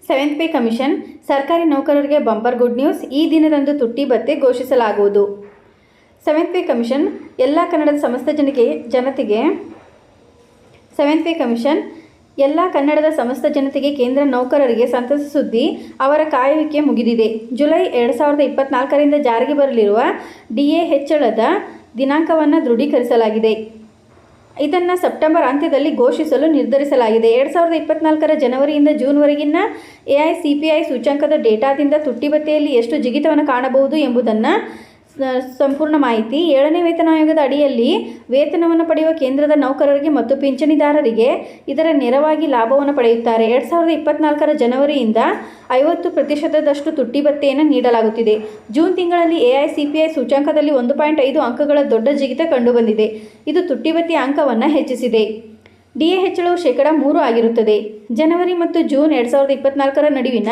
Seventh pay commission ಸರ್ಕಾರಿ ನೌಕರರಿಗೆ bumper good news. ಈ ದಿನದಂದು ತುಟ್ಟಿ ಭತ್ಯೆ ಘೋಷಿಸಲಾಗುವುದು. ಸೆವೆಂತ್ ಪೇ ಕಮಿಷನ್ ಎಲ್ಲ ಕನ್ನಡದ ಸಮಸ್ತ ಜನತೆಗೆ ಕೇಂದ್ರ ನೌಕರರಿಗೆ ಸಂತಸ ಸುದ್ದಿ. ಅವರ ಕಾಯುವಿಕೆ ಮುಗಿದಿದೆ. ಜುಲೈ 2024ರಿಂದ ಜಾರಿಗೆ ಬರಲಿರುವ ಡಿಎ ಹೆಚ್ಚಳದ ದಿನಾಂಕವನ್ನು ದೃಢೀಕರಿಸಲಾಗಿದೆ. ಇದನ್ನು ಸೆಪ್ಟೆಂಬರ್ ಅಂತ್ಯದಲ್ಲಿ ಘೋಷಿಸಲು ನಿರ್ಧರಿಸಲಾಗಿದೆ. 2024ರ ಜನವರಿಯಿಂದ ಜೂನ್ವರೆಗಿನ ಎಐಸಿಪಿಐ ಸೂಚ್ಯಂಕದ ಡೇಟಾದಿಂದ ತುಟ್ಟಿ ಭತ್ಯೆಯಲ್ಲಿ ಎಷ್ಟು ಜಿಗಿತವನ್ನು ಕಾಣಬಹುದು ಎಂಬುದನ್ನು ಸಂಪೂರ್ಣ ಮಾಹಿತಿ. 7ನೇ ವೇತನ ಆಯೋಗದ ಅಡಿಯಲ್ಲಿ ವೇತನವನ್ನು ಪಡೆಯುವ ಕೇಂದ್ರದ ನೌಕರರಿಗೆ ಮತ್ತು ಪಿಂಚಣಿದಾರರಿಗೆ ಇದರ ನೇರವಾಗಿ ಲಾಭವನ್ನು ಪಡೆಯುತ್ತಾರೆ. 2024ರ ಜನವರಿಯಿಂದ 50% ತುಟ್ಟಿ ಭತ್ಯೆಯನ್ನು ನೀಡಲಾಗುತ್ತಿದೆ. ಜೂನ್ ತಿಂಗಳಲ್ಲಿ ಎಐಸಿಪಿಐ ಸೂಚ್ಯಂಕದಲ್ಲಿ 1.5 ಅಂಕಗಳ ದೊಡ್ಡ ಜಿಗಿತ ಕಂಡುಬಂದಿದೆ. ಇದು ತುಟ್ಟಿ ಭತ್ಯೆಯ ಅಂಕವನ್ನು ಹೆಚ್ಚಿಸಿದೆ. ಡಿಎ ಹೆಚ್ಚಳವು 3% ಆಗಿರುತ್ತದೆ. ಜನವರಿ ಮತ್ತು ಜೂನ್ 2024ರ ನಡುವಿನ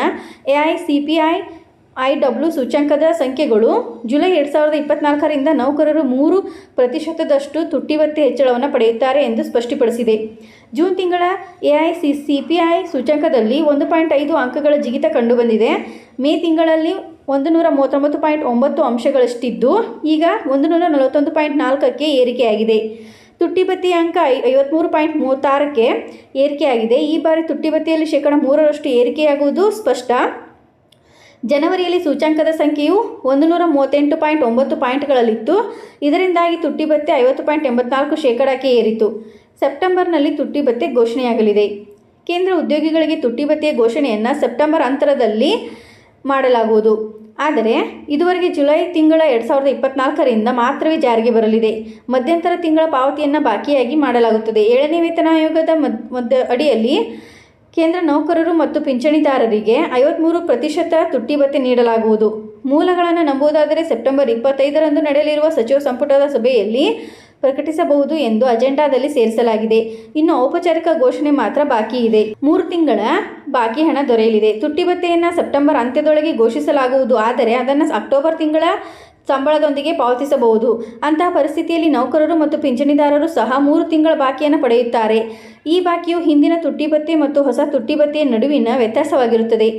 ಎಐಸಿಪಿಐ IW ಸೂಚ್ಯಂಕದ ಸಂಖ್ಯೆಗಳು ಜುಲೈ 2024ರಿಂದ ನೌಕರರು 3% ತುಟ್ಟಿ ಭತ್ಯೆ ಹೆಚ್ಚಳವನ್ನು ಪಡೆಯುತ್ತಾರೆ ಎಂದು ಸ್ಪಷ್ಟಪಡಿಸಿದೆ. ಜೂನ್ ತಿಂಗಳ ಎಐಸಿಪಿಐ ಸೂಚ್ಯಂಕದಲ್ಲಿ 1.5 ಅಂಕಗಳ ಜಿಗಿತ ಕಂಡುಬಂದಿದೆ. ಮೇ ತಿಂಗಳಲ್ಲಿ 139.9 ಅಂಶಗಳಷ್ಟಿದ್ದು ಈಗ 141.4ಕ್ಕೆ ಏರಿಕೆಯಾಗಿದೆ. ತುಟ್ಟಿ ಭತ್ಯೆಯ ಅಂಕ 53.36ಕ್ಕೆ ಏರಿಕೆಯಾಗಿದೆ. ಈ ಬಾರಿ ತುಟ್ಟಿ ಭತ್ಯೆಯಲ್ಲಿ 3% ಏರಿಕೆಯಾಗುವುದು ಸ್ಪಷ್ಟ. ಜನವರಿಯಲ್ಲಿ ಸೂಚ್ಯಂಕದ ಸಂಖ್ಯೆಯು 138.9 ಪಾಯಿಂಟ್ಗಳಲ್ಲಿತ್ತು. ಇದರಿಂದಾಗಿ ತುಟ್ಟಿ ಭತ್ಯೆ 50.84% ಏರಿತು. ಸೆಪ್ಟೆಂಬರ್ನಲ್ಲಿ ತುಟ್ಟಿ ಭತ್ಯೆ ಘೋಷಣೆಯಾಗಲಿದೆ. ಕೇಂದ್ರ ಉದ್ಯೋಗಿಗಳಿಗೆ ತುಟ್ಟಿ ಭತ್ಯೆಯ ಘೋಷಣೆಯನ್ನು ಸೆಪ್ಟೆಂಬರ್ ಅಂತರದಲ್ಲಿ ಮಾಡಲಾಗುವುದು. ಆದರೆ ಇದುವರೆಗೆ ಜುಲೈ ತಿಂಗಳ 2024ರಿಂದ ಮಾತ್ರವೇ ಜಾರಿಗೆ ಬರಲಿದೆ. ಮಧ್ಯಂತರ ತಿಂಗಳ ಪಾವತಿಯನ್ನು ಬಾಕಿಯಾಗಿ ಮಾಡಲಾಗುತ್ತದೆ. 7ನೇ ವೇತನ ಆಯೋಗದ ಅಡಿಯಲ್ಲಿ ಕೇಂದ್ರ ನೌಕರರು ಮತ್ತು ಪಿಂಚಣಿದಾರರಿಗೆ 53% ತುಟ್ಟಿ ಭತ್ಯೆ ನೀಡಲಾಗುವುದು. ಮೂಲಗಳನ್ನು ನಂಬುವುದಾದರೆ ಸೆಪ್ಟೆಂಬರ್ 25ರಂದು ನಡೆಯಲಿರುವ ಸಚಿವ ಸಂಪುಟದ ಸಭೆಯಲ್ಲಿ ಪ್ರಕಟಿಸಬಹುದು ಎಂದು ಅಜೆಂಡಾದಲ್ಲಿ ಸೇರಿಸಲಾಗಿದೆ. ಇನ್ನು ಔಪಚಾರಿಕ ಘೋಷಣೆ ಮಾತ್ರ ಬಾಕಿ ಇದೆ. 3 ತಿಂಗಳ ಬಾಕಿ ಹಣ ದೊರೆಯಲಿದೆ. ತುಟ್ಟಿ ಭತ್ಯೆಯನ್ನು ಸೆಪ್ಟೆಂಬರ್ ಅಂತ್ಯದೊಳಗೆ ಘೋಷಿಸಲಾಗುವುದು. ಆದರೆ ಅದನ್ನು ಅಕ್ಟೋಬರ್ ತಿಂಗಳ ಸಂಬಳದೊಂದಿಗೆ ಪಾವತಿಸಬಹುದು. ಅಂತಹ ಪರಿಸ್ಥಿತಿಯಲ್ಲಿ ನೌಕರರು ಮತ್ತು ಪಿಂಚಣಿದಾರರು ಸಹ 3 ತಿಂಗಳ ಬಾಕಿಯನ್ನು ಪಡೆಯುತ್ತಾರೆ. ಈ ಬಾಕಿಯು ಹಿಂದಿನ ತುಟ್ಟಿ ಭತ್ಯೆ ಮತ್ತು ಹೊಸ ತುಟ್ಟಿ ಭತ್ಯೆಯ ನಡುವಿನ ವ್ಯತ್ಯಾಸವಾಗಿರುತ್ತದೆ.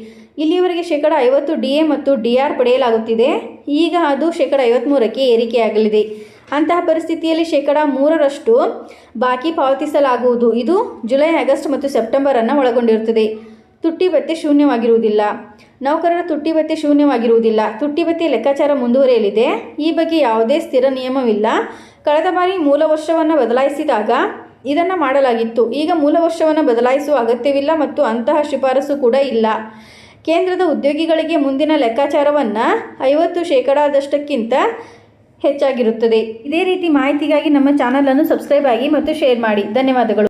ಇಲ್ಲಿಯವರೆಗೆ 50% ಡಿಎ ಮತ್ತು ಡಿಆರ್ ಪಡೆಯಲಾಗುತ್ತಿದೆ. ಈಗ ಅದು 53%ಕ್ಕೆ ಏರಿಕೆಯಾಗಲಿದೆ. ಅಂತಹ ಪರಿಸ್ಥಿತಿಯಲ್ಲಿ 3% ಬಾಕಿ ಪಾವತಿಸಲಾಗುವುದು. ಇದು ಜುಲೈ, ಆಗಸ್ಟ್ ಮತ್ತು ಸೆಪ್ಟೆಂಬರನ್ನು ಒಳಗೊಂಡಿರುತ್ತದೆ. ತುಟ್ಟಿ ಭತ್ಯೆ ಶೂನ್ಯವಾಗಿರುವುದಿಲ್ಲ. ನೌಕರರ ತುಟ್ಟಿ ಭತ್ಯೆ ಶೂನ್ಯವಾಗಿರುವುದಿಲ್ಲ. ತುಟ್ಟಿ ಭತ್ಯೆ ಲೆಕ್ಕಾಚಾರ ಮುಂದುವರಿಯಲಿದೆ. ಈ ಬಗ್ಗೆ ಯಾವುದೇ ಸ್ಥಿರ ನಿಯಮವಿಲ್ಲ. ಕಳೆದ ಬಾರಿ ಮೂಲ ವರ್ಷವನ್ನು ಬದಲಾಯಿಸಿದಾಗ ಇದನ್ನು ಮಾಡಲಾಗಿತ್ತು. ಈಗ ಮೂಲ ವರ್ಷವನ್ನು ಬದಲಾಯಿಸುವ ಅಗತ್ಯವಿಲ್ಲ ಮತ್ತು ಅಂತಹ ಶಿಫಾರಸು ಕೂಡ ಇಲ್ಲ. ಕೇಂದ್ರದ ಉದ್ಯೋಗಿಗಳಿಗೆ ಮುಂದಿನ ಲೆಕ್ಕಾಚಾರವನ್ನು 50%ಕ್ಕಿಂತ ಹೆಚ್ಚಾಗಿರುತ್ತದೆ. ಇದೇ ರೀತಿ ಮಾಹಿತಿಗಾಗಿ ನಮ್ಮ ಚಾನಲನ್ನು ಸಬ್ಸ್ಕ್ರೈಬ್ ಆಗಿ ಮತ್ತು ಶೇರ್ ಮಾಡಿ. ಧನ್ಯವಾದಗಳು.